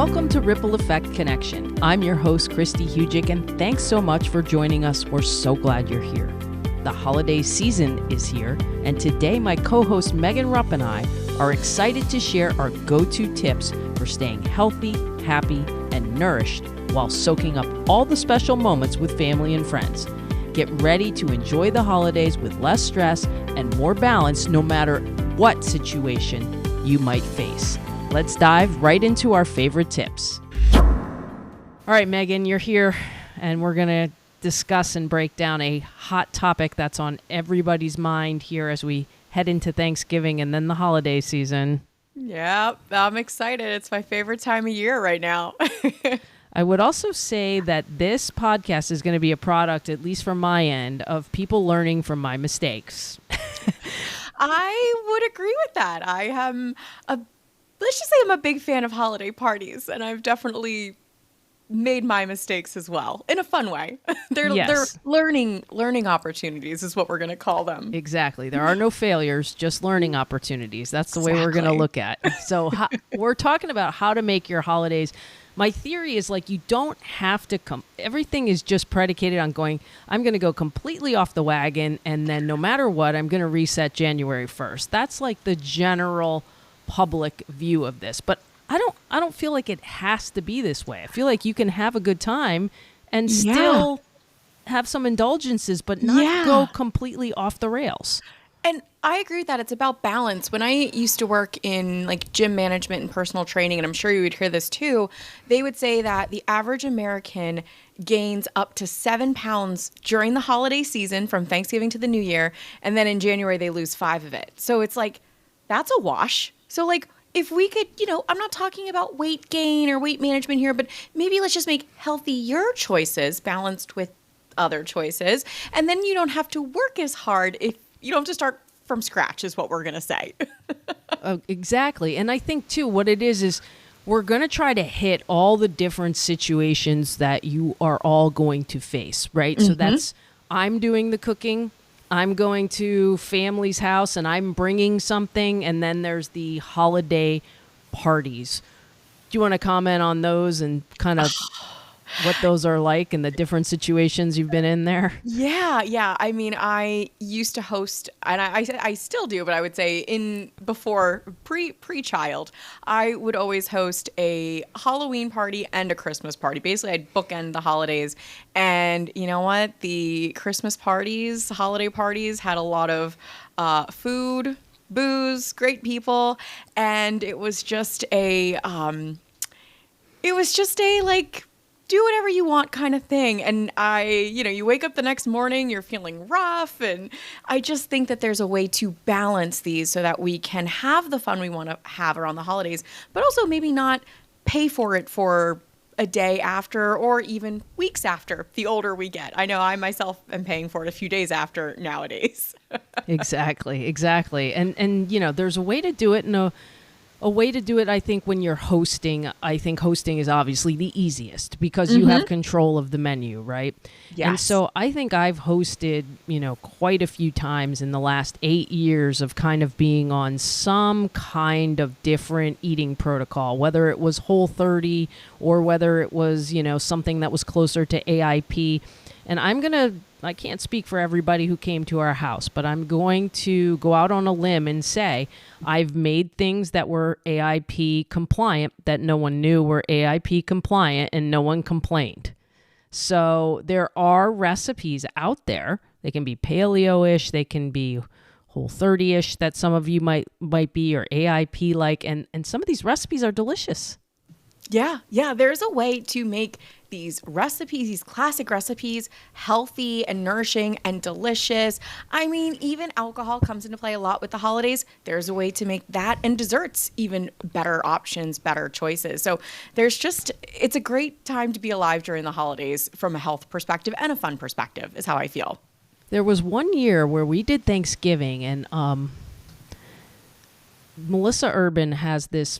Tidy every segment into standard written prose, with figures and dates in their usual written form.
Welcome to Ripple Effect Connection. I'm your host, Kristi Hujik, and thanks so much for joining us. We're so glad you're here. The holiday season is here, and today my co-host Megan Rupp and I are excited to share our go-to tips for staying healthy, happy, and nourished while soaking up all the special moments with family and friends. Get ready to enjoy the holidays with less stress and more balance no matter what situation you might face. Let's dive right into our favorite tips. All right, Megan, you're here, and we're going to discuss and break down a hot topic that's on everybody's mind here as we head into Thanksgiving and then the holiday season. Yeah, I'm excited. It's my favorite time of year right now. I would also say that this podcast is going to be a product, at least from my end, of people learning from my mistakes. I would agree with that. Let's just say I'm a big fan of holiday parties, and I've definitely made my mistakes as well in a fun way. They're learning opportunities is what we're going to call them. Exactly. There are no failures, just learning opportunities. That's the way we're going to look at it. So we're talking about how to make your holidays. My theory is you don't have to everything is just predicated on I'm going to go completely off the wagon, and then no matter what, I'm going to reset January 1st. That's the general public view of this. But I don't feel like it has to be this way. I feel like you can have a good time and still have some indulgences, but not go completely off the rails. And I agree with that. It's about balance. When I used to work in gym management and personal training, and I'm sure you would hear this too, they would say that the average American gains up to 7 pounds during the holiday season from Thanksgiving to the New Year. And then in January, they lose 5 of it. So it's that's a wash. So if we could, I'm not talking about weight gain or weight management here, but maybe let's just make healthier choices balanced with other choices. And then you don't have to work as hard if you don't have to start from scratch is what we're going to say. Exactly. And I think too, what it is we're going to try to hit all the different situations that you are all going to face, right? Mm-hmm. So that's, I'm doing the cooking. I'm going to family's house and I'm bringing something, and then there's the holiday parties. Do you want to comment on those and kind of what those are like and the different situations you've been in there? Yeah. I mean, I used to host, and I still do, but I would say pre-child, I would always host a Halloween party and a Christmas party. Basically, I'd bookend the holidays. And you know what? The Christmas parties, holiday parties had a lot of food, booze, great people. And it was just do whatever you want kind of thing. And you wake up the next morning, you're feeling rough. And I just think that there's a way to balance these so that we can have the fun we want to have around the holidays, but also maybe not pay for it for a day after or even weeks after the older we get. I know I myself am paying for it a few days after nowadays. Exactly. And there's a way to do it a way to do it, I think, when you're hosting. I think hosting is obviously the easiest because you have control of the menu, right? Yes. And so I think I've hosted, quite a few times in the last 8 years of kind of being on some kind of different eating protocol, whether it was Whole30 or whether it was, something that was closer to AIP. And I can't speak for everybody who came to our house, but I'm going to go out on a limb and say I've made things that were AIP compliant that no one knew were AIP compliant and no one complained. So there are recipes out there. They can be paleo-ish, they can be Whole30-ish that some of you might be, or AIP-like, and some of these recipes are delicious. Yeah. There's a way to make these recipes, these classic recipes, healthy and nourishing and delicious. I mean, even alcohol comes into play a lot with the holidays. There's a way to make that and desserts even better options, better choices. So it's a great time to be alive during the holidays from a health perspective and a fun perspective is how I feel. There was one year where we did Thanksgiving, and Melissa Urban has this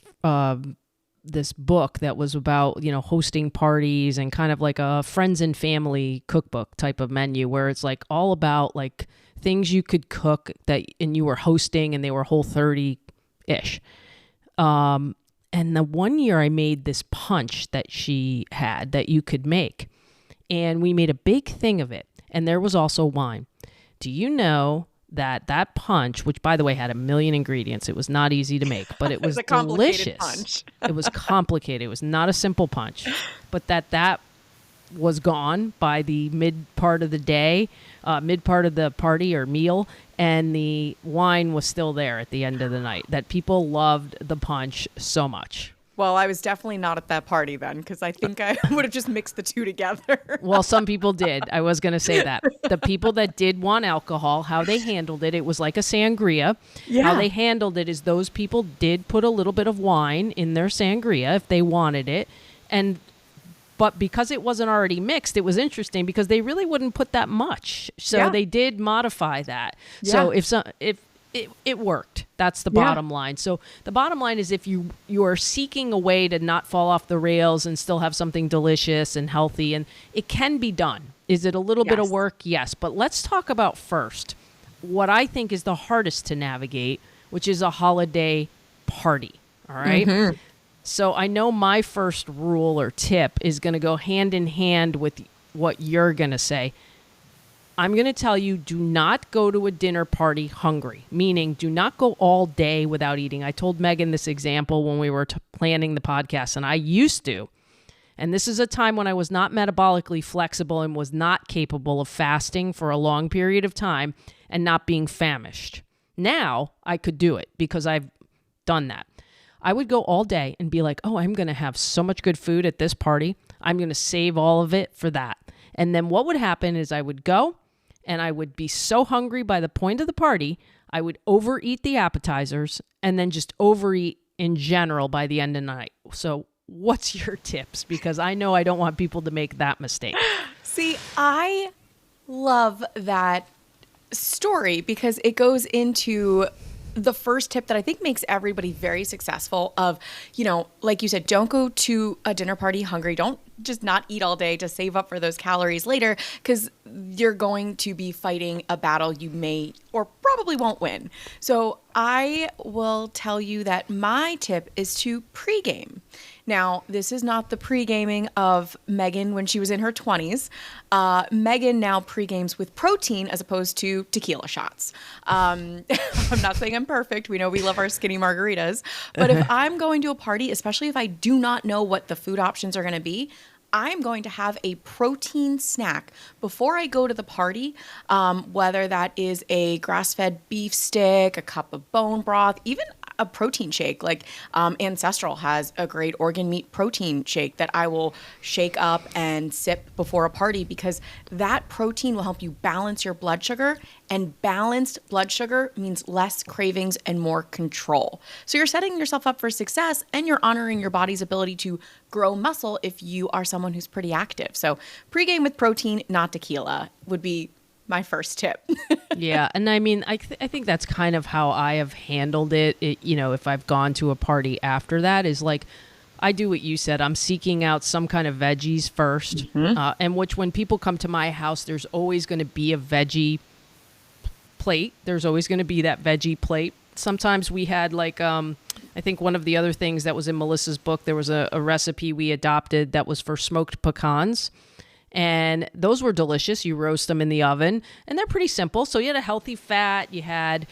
book that was about, hosting parties and kind of like a friends and family cookbook type of menu where it's all about things you could cook and you were hosting and they were Whole30-ish. And the one year I made this punch that she had that you could make. And we made a big thing of it. And there was also wine. Do you know that punch, which by the way had 1 million ingredients, it was not easy to make, but it was a complicated delicious. punch. It was complicated. It was not a simple punch, but that was gone by the mid part of the day, mid part of the party or meal, and the wine was still there at the end of the night. That people loved the punch so much. Well, I was definitely not at that party then, because I think I would have just mixed the two together. Well, some people did. I was going to say that. The people that did want alcohol, how they handled it, it was like a sangria. Yeah. How they handled it is those people did put a little bit of wine in their sangria if they wanted it. But because it wasn't already mixed, it was interesting because they really wouldn't put that much. So they did modify that. Yeah. So if it worked. That's the bottom line. So the bottom line is if you are seeking a way to not fall off the rails and still have something delicious and healthy, and it can be done. Is it a little bit of work? Yes. But let's talk about first what I think is the hardest to navigate, which is a holiday party. All right. Mm-hmm. So I know my first rule or tip is going to go hand in hand with what you're going to say. I'm going to tell you, do not go to a dinner party hungry, meaning do not go all day without eating. I told Megan this example when we were planning the podcast, and I used to. And this is a time when I was not metabolically flexible and was not capable of fasting for a long period of time and not being famished. Now I could do it because I've done that. I would go all day and be like, oh, I'm going to have so much good food at this party. I'm going to save all of it for that. And then what would happen is I would go, and I would be so hungry by the point of the party, I would overeat the appetizers and then just overeat in general by the end of the night. So what's your tips? Because I know I don't want people to make that mistake. See, I love that story because it goes into the first tip that I think makes everybody very successful of, like you said, don't go to a dinner party hungry. Don't just not eat all day to save up for those calories later because you're going to be fighting a battle you may or probably won't win. So I will tell you that my tip is to pregame. Now, this is not the pre-gaming of Megan when she was in her 20s. Megan now pre-games with protein as opposed to tequila shots. I'm not saying I'm perfect. We know we love our skinny margaritas. But if I'm going to a party, especially if I do not know what the food options are going to be, I'm going to have a protein snack before I go to the party, whether that is a grass-fed beef stick, a cup of bone broth, even a protein shake. Like Ancestral has a great organ meat protein shake that I will shake up and sip before a party because that protein will help you balance your blood sugar, and balanced blood sugar means less cravings and more control. So you're setting yourself up for success and you're honoring your body's ability to grow muscle if you are someone who's pretty active. So pregame with protein, not tequila, would be my first tip. Yeah. And I mean, I think that's kind of how I have handled it. If I've gone to a party after that is like, I do what you said. I'm seeking out some kind of veggies first. Mm-hmm. And which when people come to my house, there's always going to be a veggie plate. There's always going to be that veggie plate. Sometimes we had like, I think one of the other things that was in Melissa's book, there was a recipe we adopted that was for smoked pecans. And those were delicious. You roast them in the oven, and they're pretty simple. So you had a healthy fat. You had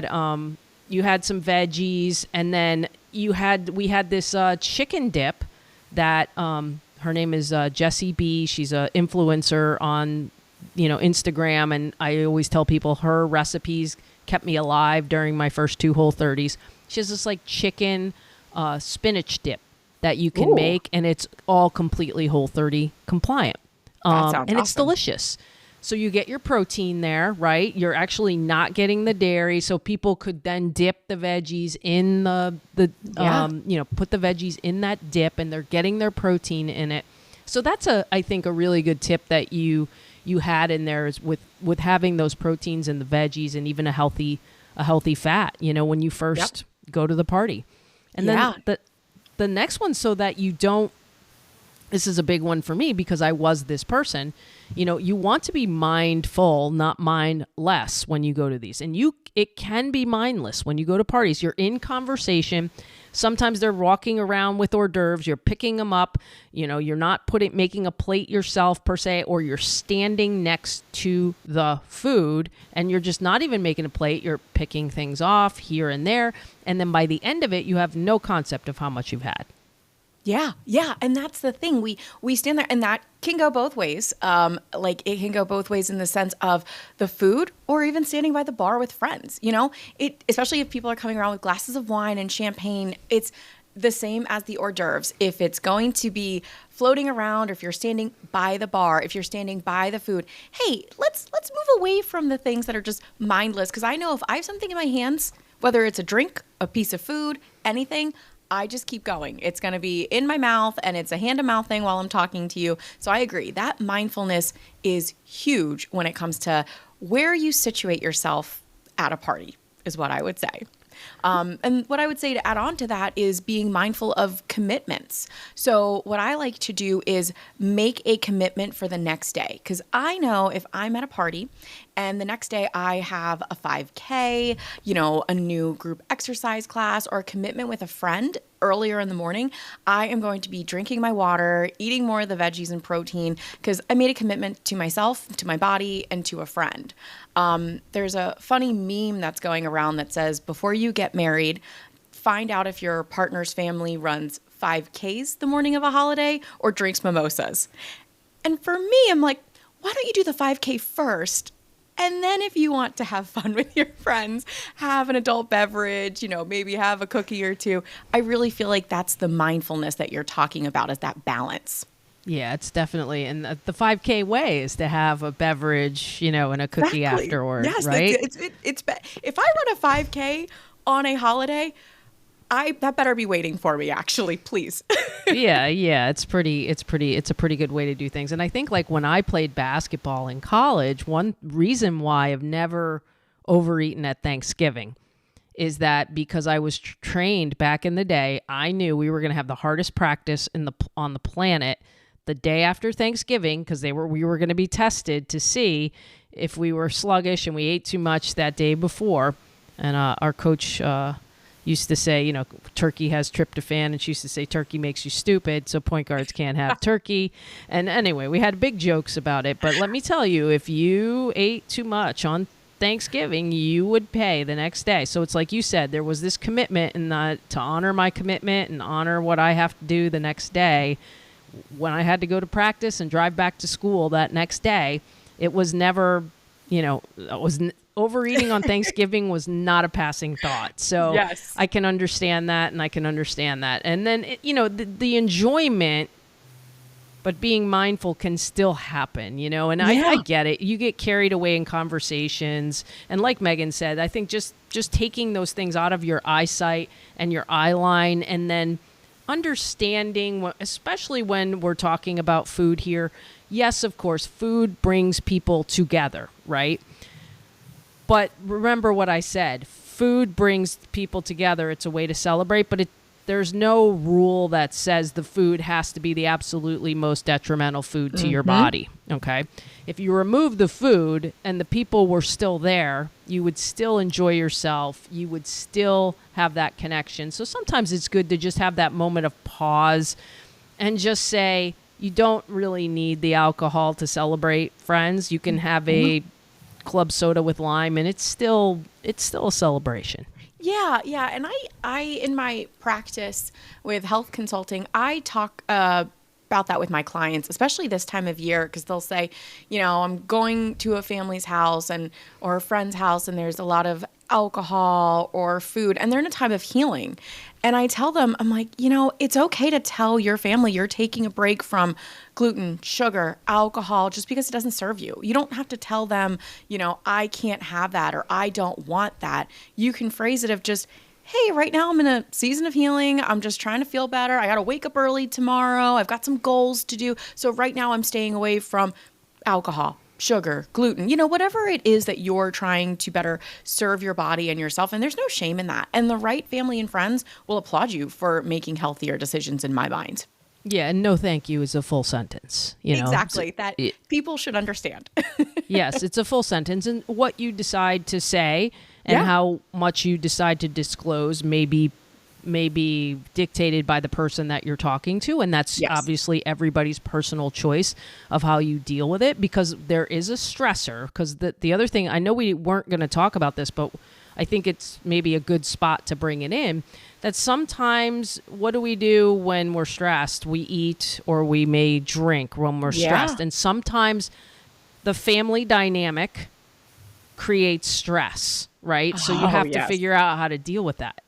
some veggies, and then we had this chicken dip that her name is Jessie B. She's an influencer on Instagram, and I always tell people her recipes kept me alive during my first 2 Whole30s. She has this like chicken spinach dip that you can make, and it's all completely Whole30 compliant. And it's delicious. So you get your protein there, right? You're actually not getting the dairy, so people could then dip the veggies in put the veggies in that dip, and they're getting their protein in it. So that's I think a really good tip that you had in there is with having those proteins and the veggies and even a healthy fat, when you first go to the party. And then the next one, so that you don't, this is a big one for me because I was this person, you want to be mindful, not mindless when you go to these. And it can be mindless when you go to parties. You're in conversation. Sometimes they're walking around with hors d'oeuvres. You're picking them up. You're not making a plate yourself per se, or you're standing next to the food and you're just not even making a plate. You're picking things off here and there. And then by the end of it, you have no concept of how much you've had. Yeah. And that's the thing. We stand there, and that can go both ways. It can go both ways in the sense of the food, or even standing by the bar with friends. Especially if people are coming around with glasses of wine and champagne, it's the same as the hors d'oeuvres. If it's going to be floating around, or if you're standing by the bar, if you're standing by the food, hey, let's move away from the things that are just mindless. Because I know if I have something in my hands, whether it's a drink, a piece of food, anything, I just keep going. It's going to be in my mouth, and it's a hand-to-mouth thing while I'm talking to you. So I agree. That mindfulness is huge when it comes to where you situate yourself at a party, is what I would say. And what I would say to add on to that is being mindful of commitments. So what I like to do is make a commitment for the next day. Because I know if I'm at a party and the next day I have a 5K, a new group exercise class, or a commitment with a friend earlier in the morning, I am going to be drinking my water, eating more of the veggies and protein, because I made a commitment to myself, to my body, and to a friend. There's a funny meme that's going around that says, before you get married, find out if your partner's family runs 5Ks the morning of a holiday or drinks mimosas. And for me, I'm like, why don't you do the 5K first? And then if you want to have fun with your friends, have an adult beverage, maybe have a cookie or two. I really feel like that's the mindfulness that you're talking about, is that balance. Yeah, it's definitely, and the 5K way is to have a beverage, and a cookie afterward, yes, right? It's if I run a 5K on a holiday, that better be waiting for me, actually, please. Yeah, it's a pretty good way to do things. And I think, like, when I played basketball in college, one reason why I've never overeaten at Thanksgiving is that because I was trained back in the day, I knew we were going to have the hardest practice on the planet the day after Thanksgiving, because we were going to be tested to see if we were sluggish and we ate too much that day before. And our coach used to say, turkey has tryptophan, and she used to say turkey makes you stupid, so point guards can't have turkey. And anyway, we had big jokes about it. But let me tell you, if you ate too much on Thanksgiving, you would pay the next day. So it's like you said, there was this commitment, and to honor my commitment and honor what I have to do the next day. When I had to go to practice and drive back to school that next day, it was never, overeating on Thanksgiving was not a passing thought. So yes. I can understand that, and I can understand that. And then, the enjoyment, but being mindful can still happen, and I get it. You get carried away in conversations. And like Megan said, I think just taking those things out of your eyesight and your eye line, and then understanding, especially when we're talking about food here. Yes, of course, food brings people together, right? But remember what I said. Food brings people together. It's a way to celebrate, but there's no rule that says the food has to be the absolutely most detrimental food to your body, okay? If you remove the food and the people were still there, you would still enjoy yourself. You would still have that connection. So sometimes it's good to just have that moment of pause and just say, you don't really need the alcohol to celebrate, friends. You can have a club soda with lime, and it's still a celebration. Yeah. And I in my practice with health consulting, I talk about that with my clients, especially this time of year, because they'll say, I'm going to a family's house or a friend's house, and there's a lot of alcohol or food, and they're in a time of healing. And I tell them, I'm like, it's okay to tell your family you're taking a break from gluten, sugar, alcohol, just because it doesn't serve you. You don't have to tell them, I can't have that, or I don't want that. You can phrase it of just, hey, right now I'm in a season of healing. I'm just trying to feel better. I got to wake up early tomorrow. I've got some goals to do. So right now I'm staying away from alcohol, sugar, gluten, whatever it is that you're trying to better serve your body and yourself. And there's no shame in that. And the right family and friends will applaud you for making healthier decisions, in my mind. Yeah, and no thank you is a full sentence. Exactly. People should understand. Yes, it's a full sentence. And what you decide to say and how much you decide to disclose may be may be dictated by the person that you're talking to. And that's obviously everybody's personal choice of how you deal with it, because there is a stressor. Because the other thing, I know we weren't going to talk about this, but I think it's maybe a good spot to bring it in, that sometimes what do we do when we're stressed? We eat, or we may drink when we're stressed. And sometimes the family dynamic creates stress, right? So you have to figure out how to deal with that.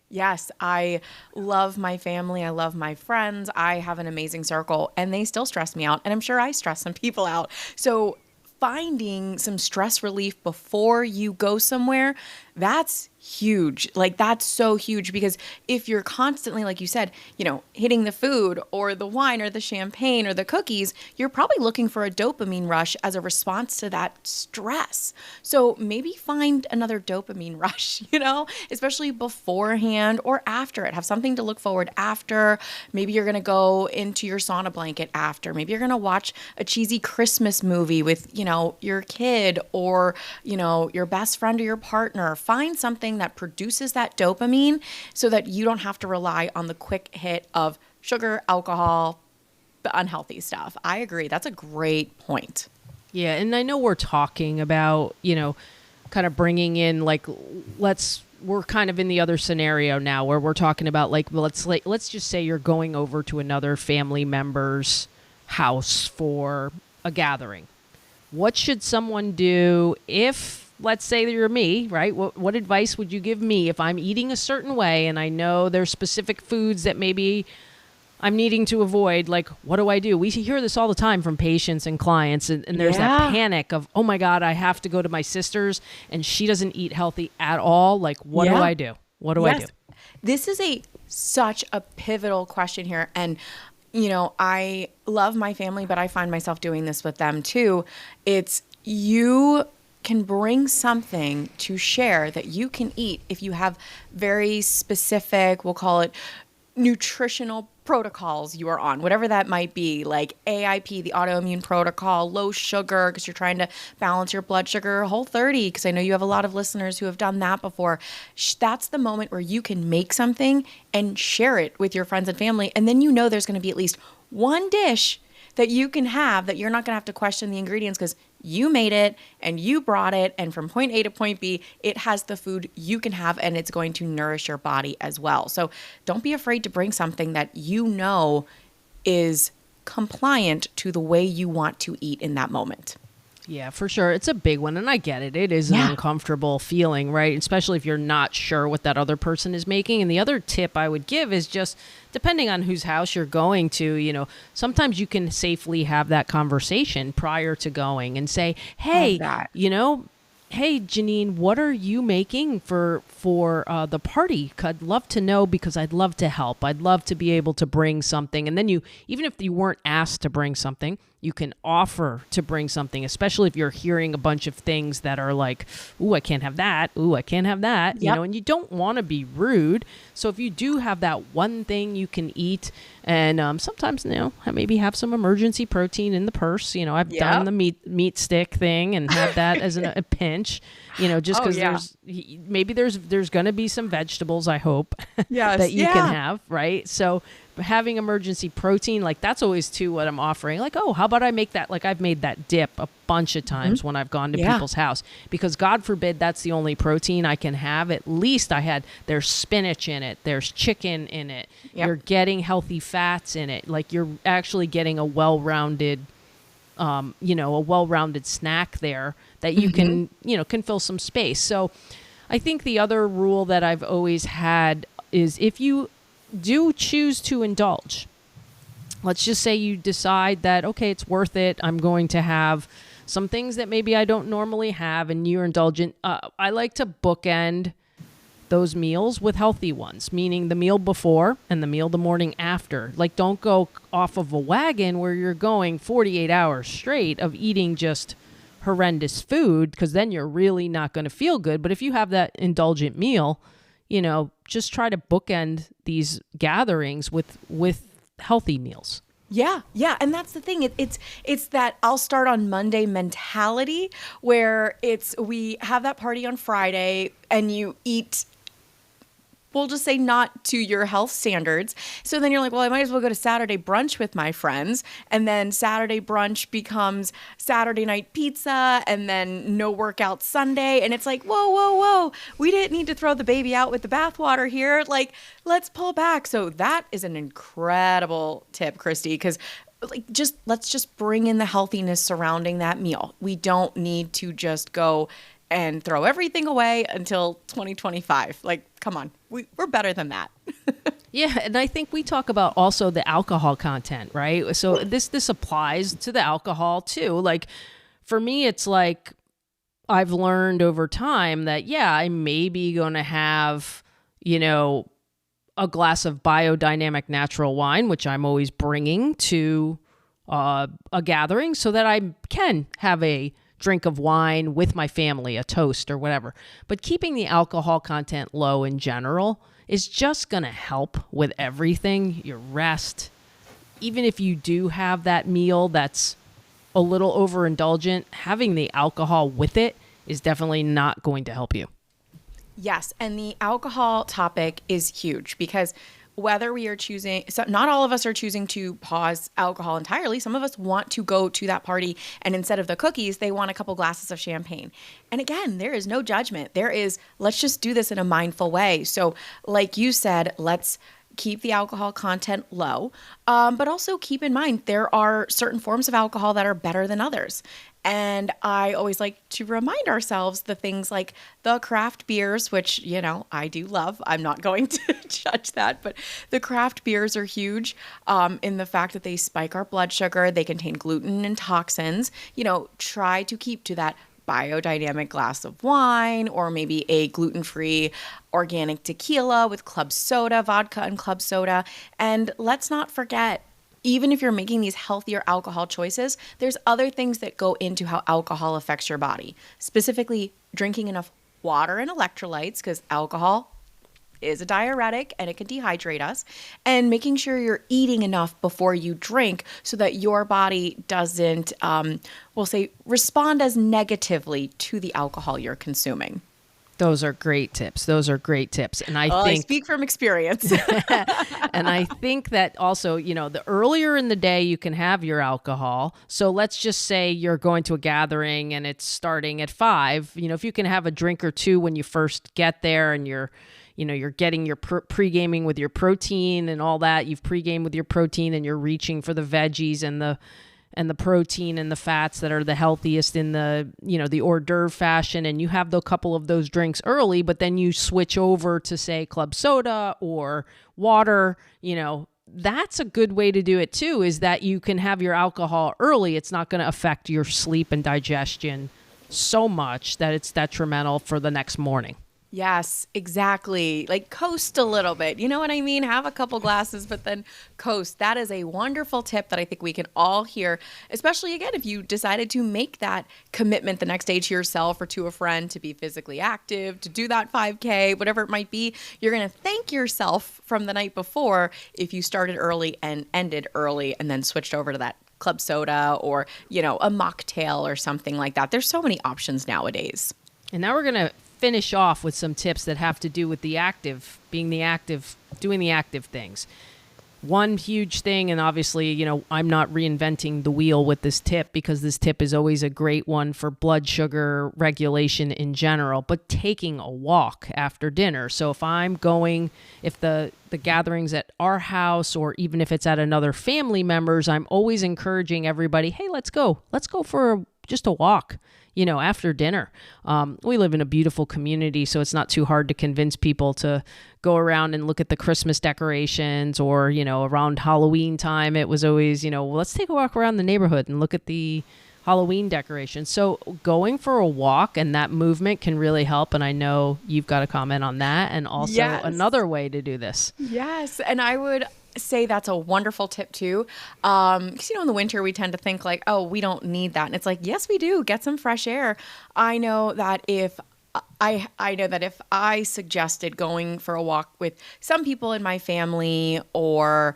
Yes, I love my family. I love my friends. I have an amazing circle, and they still stress me out. And I'm sure I stress some people out. So finding some stress relief before you go somewhere, that's huge. Like, that's so huge, because if you're constantly, like you said, hitting the food or the wine or the champagne or the cookies, you're probably looking for a dopamine rush as a response to that stress. So maybe find another dopamine rush, especially beforehand or after it. Have something to look forward after. Maybe you're going to go into your sauna blanket after. Maybe you're going to watch a cheesy Christmas movie with, your kid or, your best friend or your partner. Find something that produces that dopamine so that you don't have to rely on the quick hit of sugar, alcohol, the unhealthy stuff. I agree. That's a great point. Yeah. And I know we're talking about, kind of bringing in, like, we're kind of in the other scenario now where we're talking about, let's just say you're going over to another family member's house for a gathering. What should someone do if, let's say you're me, right? What advice would you give me if I'm eating a certain way and I know there's specific foods that maybe I'm needing to avoid? Like, what do I do? We hear this all the time from patients and clients, and there's that panic of, oh my God, I have to go to my sister's and she doesn't eat healthy at all. Like, what do I do? What do I do? This is such a pivotal question here. And I love my family, but I find myself doing this with them too. It's, you can bring something to share that you can eat if you have very specific, we'll call it nutritional protocols you are on, whatever that might be, like AIP, the autoimmune protocol, low sugar, because you're trying to balance your blood sugar, Whole30, because I know you have a lot of listeners who have done that before. That's the moment where you can make something and share it with your friends and family. And then there's going to be at least one dish that you can have that you're not going to have to question the ingredients, because you made it and you brought it. And from point A to point B, it has the food you can have, and it's going to nourish your body as well. So don't be afraid to bring something that is compliant to the way you want to eat in that moment. Yeah, for sure. It's a big one. And I get it. It is an uncomfortable feeling, right? Especially if you're not sure what that other person is making. And the other tip I would give is just, depending on whose house you're going to, sometimes you can safely have that conversation prior to going and say, hey, hey, Janine, what are you making for the party? I'd love to know, because I'd love to help. I'd love to be able to bring something. And then even if you weren't asked to bring something, you can offer to bring something, especially if you're hearing a bunch of things that are like, ooh, I can't have that. Ooh, I can't have that. And you don't want to be rude. So if you do have that one thing you can eat, and sometimes, maybe have some emergency protein in the purse. I've done the meat stick thing and had that as a pinch, just because there's going to be some vegetables, I hope, that you can have, right? So having emergency protein, like, that's always too what I'm offering. Like, oh, how about I make that? Like, I've made that dip a bunch of times when I've gone to people's house, because God forbid that's the only protein I can have. At least there's spinach in it, there's chicken in it, you're getting healthy fats in it. Like, you're actually getting a well-rounded snack there that you can fill some space. So I think the other rule that I've always had is, if you do choose to indulge, let's just say you decide that, okay, it's worth it, I'm going to have some things that maybe I don't normally have, and you're indulgent. I like to bookend those meals with healthy ones, meaning the meal before and the meal the morning after. Like, don't go off of a wagon where you're going 48 hours straight of eating just horrendous food, because then you're really not going to feel good. But if you have that indulgent meal, just try to bookend these gatherings with healthy meals. Yeah. And that's the thing. It's that I'll start on Monday mentality, where we have that party on Friday and you eat we'll just say not to your health standards. So then you're like, well, I might as well go to Saturday brunch with my friends. And then Saturday brunch becomes Saturday night pizza and then no workout Sunday. And it's like, whoa, whoa, whoa. We didn't need to throw the baby out with the bathwater here. Like, let's pull back. So that is an incredible tip, Kristi, because let's just bring in the healthiness surrounding that meal. We don't need to just go and throw everything away until 2025. Like, come on, we're better than that. Yeah, and I think we talk about also the alcohol content, right? So this applies to the alcohol too. Like, for me, it's like I've learned over time that, yeah, I may be going to have, a glass of biodynamic natural wine, which I'm always bringing to a gathering so that I can have a drink of wine with my family, a toast or whatever. But keeping the alcohol content low in general is just going to help with everything. Your rest, even if you do have that meal that's a little overindulgent, having the alcohol with it is definitely not going to help you. Yes, and the alcohol topic is huge because whether we are choosing, so not all of us are choosing to pause alcohol entirely. Some of us want to go to that party and instead of the cookies, they want a couple glasses of champagne. And again, there is no judgment. Let's just do this in a mindful way. So like you said, let's keep the alcohol content low, but also keep in mind there are certain forms of alcohol that are better than others. And I always like to remind ourselves the things like the craft beers, which, I do love. I'm not going to judge that, but the craft beers are huge in the fact that they spike our blood sugar. They contain gluten and toxins. Try to keep to that biodynamic glass of wine or maybe a gluten-free organic tequila with club soda, vodka and club soda. And let's not forget, even if you're making these healthier alcohol choices, there's other things that go into how alcohol affects your body, specifically drinking enough water and electrolytes, because alcohol is a diuretic and it can dehydrate us, and making sure you're eating enough before you drink so that your body doesn't, we'll say, respond as negatively to the alcohol you're consuming. Those are great tips. And I speak from experience. And I think that also, the earlier in the day you can have your alcohol. So let's just say you're going to a gathering and it's starting at 5. If you can have a drink or two when you first get there and you're getting your pre-gaming with your protein and all that. You've pre-gamed with your protein and you're reaching for the veggies and the protein and the fats that are the healthiest in the, the hors d'oeuvre fashion. And you have a couple of those drinks early, but then you switch over to say club soda or water, that's a good way to do it too, is that you can have your alcohol early. It's not going to affect your sleep and digestion so much that it's detrimental for the next morning. Yes, exactly. Like coast a little bit. You know what I mean? Have a couple glasses, but then coast. That is a wonderful tip that I think we can all hear, especially again, if you decided to make that commitment the next day to yourself or to a friend to be physically active, to do that 5K, whatever it might be. You're going to thank yourself from the night before if you started early and ended early and then switched over to that club soda or, a mocktail or something like that. There's so many options nowadays. And now we're going to finish off with some tips that have to do with doing the active things. One huge thing, and obviously, I'm not reinventing the wheel with this tip because this tip is always a great one for blood sugar regulation in general, but taking a walk after dinner. So if the gathering's at our house or even if it's at another family member's, I'm always encouraging everybody, hey, let's go for just a walk. After dinner. We live in a beautiful community, so it's not too hard to convince people to go around and look at the Christmas decorations or, around Halloween time, it was always, let's take a walk around the neighborhood and look at the Halloween decorations. So going for a walk and that movement can really help. And I know you've got a comment on that and also another way to do this. Yes. And I would say that's a wonderful tip too. Because, in the winter we tend to think like, oh, we don't need that. And it's like, yes, we do. Get some fresh air. I know that if I know that if I suggested going for a walk with some people in my family or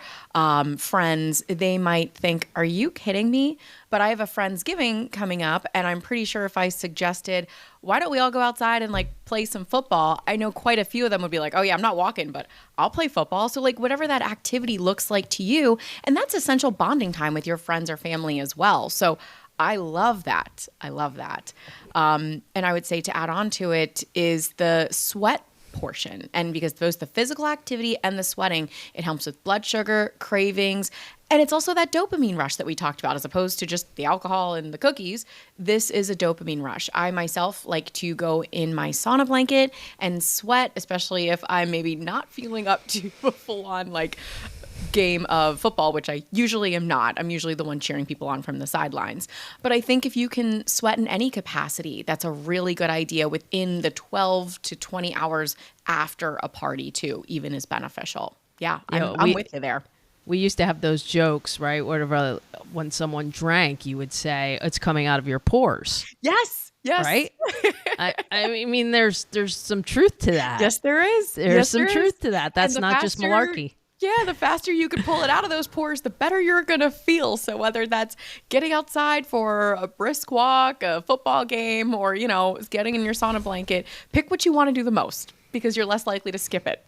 friends, they might think, are you kidding me? But I have a Friendsgiving coming up, and I'm pretty sure if I suggested, why don't we all go outside and like play some football? I know quite a few of them would be like, oh yeah, I'm not walking, but I'll play football. So like whatever that activity looks like to you, and that's essential bonding time with your friends or family as well. So I love that. I love that. And I would say to add on to it is the sweat portion. And because both the physical activity and the sweating, it helps with blood sugar, cravings, and it's also that dopamine rush that we talked about as opposed to just the alcohol and the cookies. This is a dopamine rush. I myself like to go in my sauna blanket and sweat, especially if I'm maybe not feeling up to a full-on like game of football, which I usually am not. I'm usually the one cheering people on from the sidelines. But I think if you can sweat in any capacity, that's a really good idea within the 12 to 20 hours after a party too, even is beneficial. Yeah, I'm with you there. We used to have those jokes, right? Whatever, when someone drank, you would say, it's coming out of your pores. Yes. Yes. Right? I mean, there's some truth to that. Yes, there is. There's some truth to that. That's not just malarkey. Yeah, the faster you can pull it out of those pores, the better you're going to feel. So whether that's getting outside for a brisk walk, a football game, or, getting in your sauna blanket, pick what you want to do the most because you're less likely to skip it.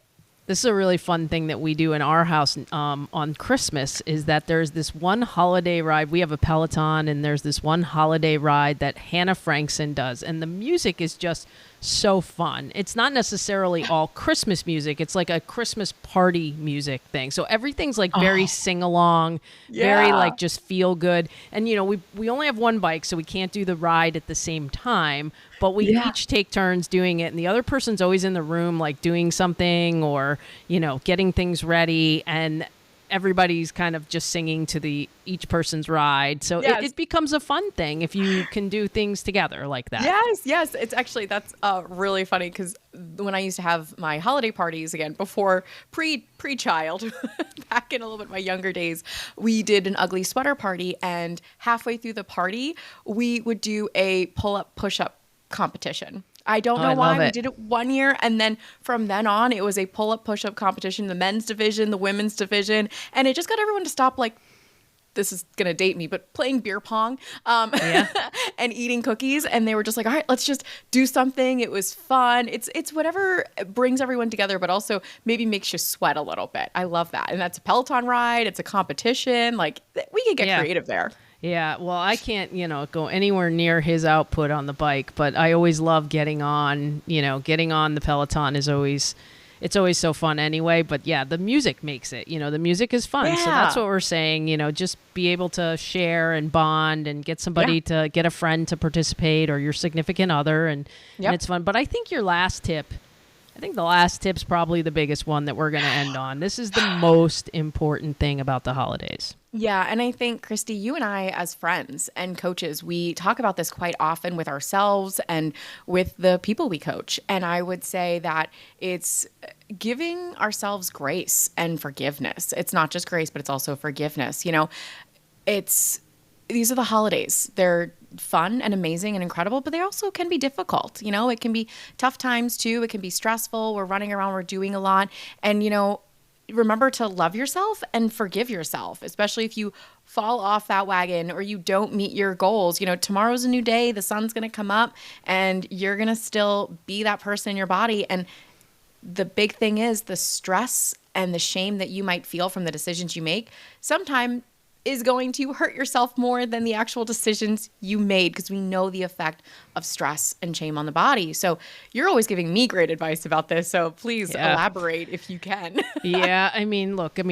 This is a really fun thing that we do in our house on Christmas is that there's this one holiday ride. We have a Peloton, and there's this one holiday ride that Hannah Frankson does. And the music is just so fun. It's not necessarily all Christmas music. It's like a Christmas party music thing. So everything's like very sing-along, very like just feel good. And, we only have one bike, so we can't do the ride at the same time. But we each take turns doing it, and the other person's always in the room, like doing something or, getting things ready, and everybody's kind of just singing to each person's ride. So it becomes a fun thing if you can do things together like that. Yes. It's actually, that's really funny because when I used to have my holiday parties, again, before pre-child, back in a little bit my younger days, we did an ugly sweater party, and halfway through the party, we would do a pull-up, push-up competition. I don't know why. We did it one year, and then from then on, it was a pull-up, push-up competition, the men's division, the women's division, and it just got everyone to stop, like, this is going to date me, but playing beer pong and eating cookies, and they were just like, all right, let's just do something. It was fun. It's whatever brings everyone together, but also maybe makes you sweat a little bit. I love that. And that's a Peloton ride. It's a competition. Like, we can get creative there. Yeah, well, I can't, go anywhere near his output on the bike, but I always love getting on the Peloton it's always so fun anyway. But yeah, the music makes it, the music is fun. Yeah. So that's what we're saying, just be able to share and bond and get somebody to get a friend to participate or your significant other. And it's fun. But I think the last tip's probably the biggest one that we're going to end on. This is the most important thing about the holidays. Yeah. And I think, Kristi, you and I as friends and coaches, we talk about this quite often with ourselves and with the people we coach. And I would say that it's giving ourselves grace and forgiveness. It's not just grace, but it's also forgiveness. These are the holidays. They're fun and amazing and incredible, but they also can be difficult. It can be tough times too. It can be stressful. We're running around, we're doing a lot. And, remember to love yourself and forgive yourself, especially if you fall off that wagon or you don't meet your goals. Tomorrow's a new day. The sun's going to come up and you're going to still be that person in your body. And the big thing is the stress and the shame that you might feel from the decisions you make sometimes is going to hurt yourself more than the actual decisions you made, because we know the effect of stress and shame on the body. So you're always giving me great advice about this. So please elaborate if you can.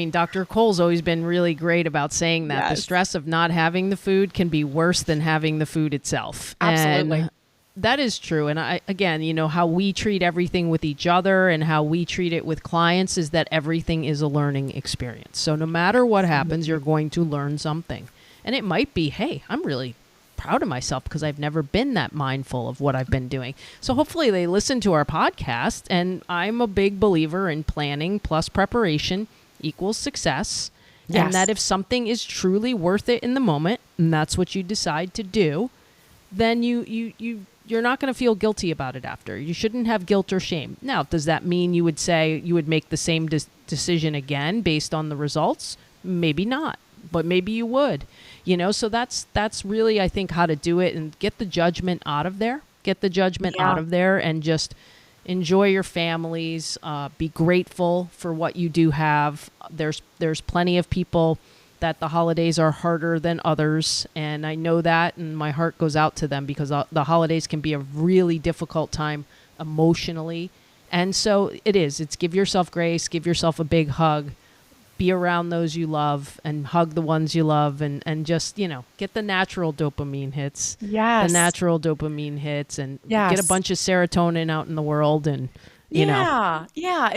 Dr. Cole's always been really great about saying that the stress of not having the food can be worse than having the food itself. Absolutely. And that is true. And how we treat everything with each other and how we treat it with clients is that everything is a learning experience. So no matter what happens, you're going to learn something. And it might be, hey, I'm really proud of myself because I've never been that mindful of what I've been doing. So hopefully they listen to our podcast. And I'm a big believer in planning plus preparation equals success. Yes. And that if something is truly worth it in the moment, and that's what you decide to do, then you you're not going to feel guilty about it after. You shouldn't have guilt or shame. Now, does that mean you would say you would make the same decision again based on the results? Maybe not, but maybe you would. So that's really, I think, how to do it, and get the judgment out of there. Get the judgment out of there and just enjoy your families. Be grateful for what you do have. There's plenty of people that the holidays are harder than others, and I know that, and my heart goes out to them, because the holidays can be a really difficult time emotionally. And so it's give yourself grace, give yourself a big hug, be around those you love and hug the ones you love, and just, get the natural dopamine hits. Yes. The natural dopamine hits, and yes. get a bunch of serotonin out in the world, and you know. Yeah.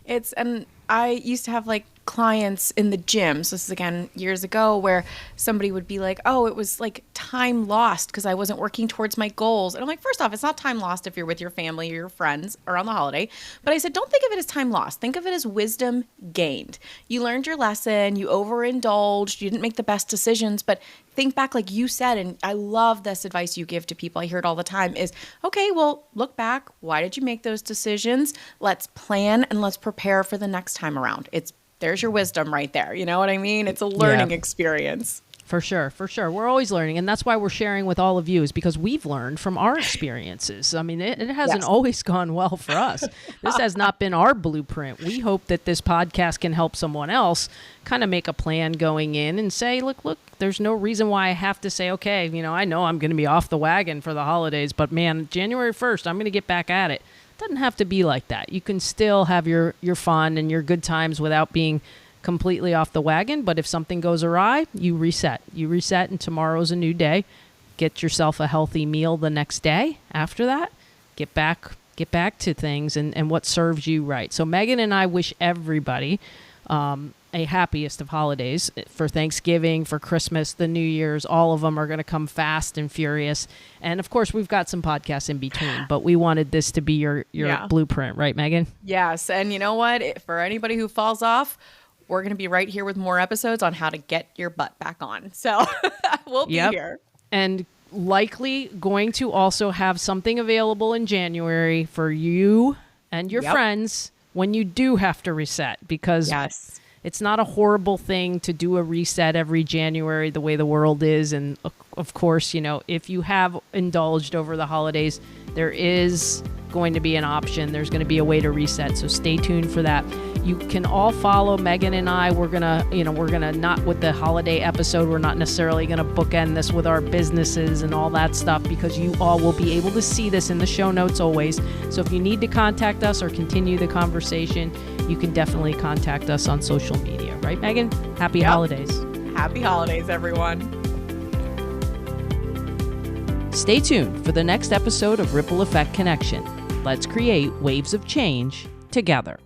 It's, and I used to have like clients in the gym. So this is again years ago, where somebody would be like, oh, it was like time lost because I wasn't working towards my goals. And I'm like, first off, it's not time lost if you're with your family or your friends around the holiday. But I said, don't think of it as time lost. Think of it as wisdom gained. You learned your lesson. You overindulged. You didn't make the best decisions. But think back, like you said, and I love this advice you give to people. I hear it all the time is, okay, well, look back. Why did you make those decisions? Let's plan and let's prepare for the next time around. There's your wisdom right there. You know what I mean? It's a learning experience. For sure. We're always learning. And that's why we're sharing with all of you, is because we've learned from our experiences. I mean, it hasn't always gone well for us. This has not been our blueprint. We hope that this podcast can help someone else kind of make a plan going in and say, look, there's no reason why I have to say, okay, I know I'm going to be off the wagon for the holidays, but man, January 1st, I'm going to get back at it. Doesn't have to be like that. You can still have your fun and your good times without being completely off the wagon. But if something goes awry, you reset, and tomorrow's a new day. Get yourself a healthy meal the next day. After that, get back to things and what serves you right. So Megan and I wish everybody a happiest of holidays for Thanksgiving, for Christmas, the New Year's. All of them are going to come fast and furious. And of course, we've got some podcasts in between, but we wanted this to be your blueprint, right, Megan? Yes. And you know what? For anybody who falls off, we're going to be right here with more episodes on how to get your butt back on. So we'll be here. And likely going to also have something available in January for you and your friends when you do have to reset, because it's not a horrible thing to do a reset every January the way the world is. And of course, if you have indulged over the holidays, there is going to be an option. There's going to be a way to reset. So stay tuned for that. You can all follow Megan and I. We're going to not with the holiday episode. We're not necessarily going to bookend this with our businesses and all that stuff, because you all will be able to see this in the show notes always. So if you need to contact us or continue the conversation, you can definitely contact us on social media. Right, Megan? Happy holidays. Happy holidays, everyone. Stay tuned for the next episode of Ripple Effect Connection. Let's create waves of change together.